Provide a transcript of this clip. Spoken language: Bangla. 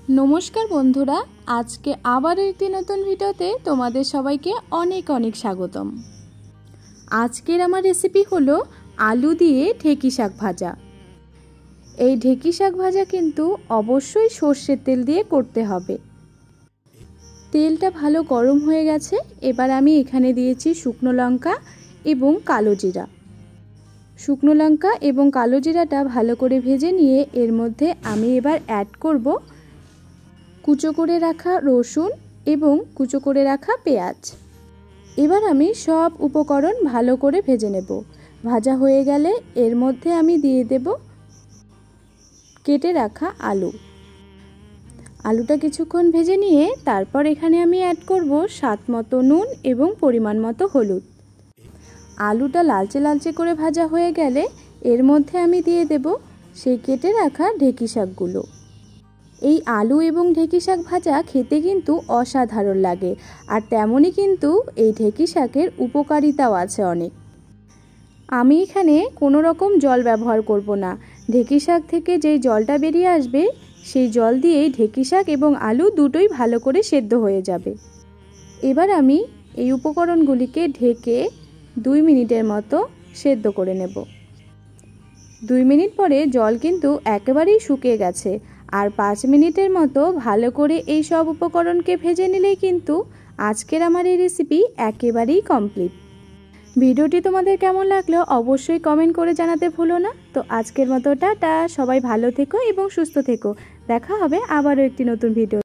नमस्कार बंधुरा आज के आबार एक नतून भिडियोते तोमादेर सबाइके अनेक अनेक स्वागतम। आजकेर आमार रेसिपि हलो आलू दिए ढेकी शाक भाजा। এই ঢেকি শাক ভাজা কিন্তু অবশ্যই সরষের তেল দিয়ে করতে হবে। তেলটা ভালো গরম হয়ে গেছে। এবার আমি এখানে দিয়েছি শুকনো লঙ্কা এবং কালো জিরা। শুকনো লঙ্কা এবং কালো জিরাটা ভালো করে ভেজে নিয়ে এর মধ্যে আমি এবার অ্যাড করব কুচো করে রাখা রসুন এবং কুচো করে রাখা পেঁয়াজ। এবার আমি সব উপকরণ ভালো করে ভেজে নেব। ভাজা হয়ে গেলে এর মধ্যে আমি দিয়ে দেব কেটে রাখা আলু। আলুটা কিছুক্ষণ ভেজে নিয়ে তারপর এখানে আমি অ্যাড করব স্বাদ মতো নুন এবং পরিমাণ মতো হলুদ। আলুটা লালচে লালচে করে ভাজা হয়ে গেলে এর মধ্যে আমি দিয়ে দেব সেই কেটে রাখা ঢেকি শাকগুলো। এই আলু এবং ঢেকি শাক ভাজা খেতে কিন্তু অসাধারণ লাগে, আর তেমনই কিন্তু এই ঢেকি শাকের উপকারিতাও আছে অনেক। আমি এখানে কোনো রকম জল ব্যবহার করব না। ঢেকি শাক থেকে যেই জলটা বেরিয়ে আসবে সেই জল দিয়েই ঢেকি শাক এবং আলু দুটোই ভালো করে সেদ্ধ হয়ে যাবে। এবার আমি এই উপকরণগুলিকে ঢেকে 2 মিনিটের মতো সেদ্ধ করে নেব। 2 মিনিট পরে জল কিন্তু একেবারেই শুকিয়ে গেছে, আর 5 মিনিটের মতো ভালো করে এই সব উপকরণকে ভেজে নিলেই কিন্তু আজকের আমার এই রেসিপি একেবারেই কমপ্লিট। ভিডিওটি তোমাদের কেমন লাগলো অবশ্যই কমেন্ট করে জানাতে ভুলো না। তো আজকের মতো টাটা, সবাই ভালো থেকো এবং সুস্থ থেকো। দেখা হবে আবারও একটি নতুন ভিডিও।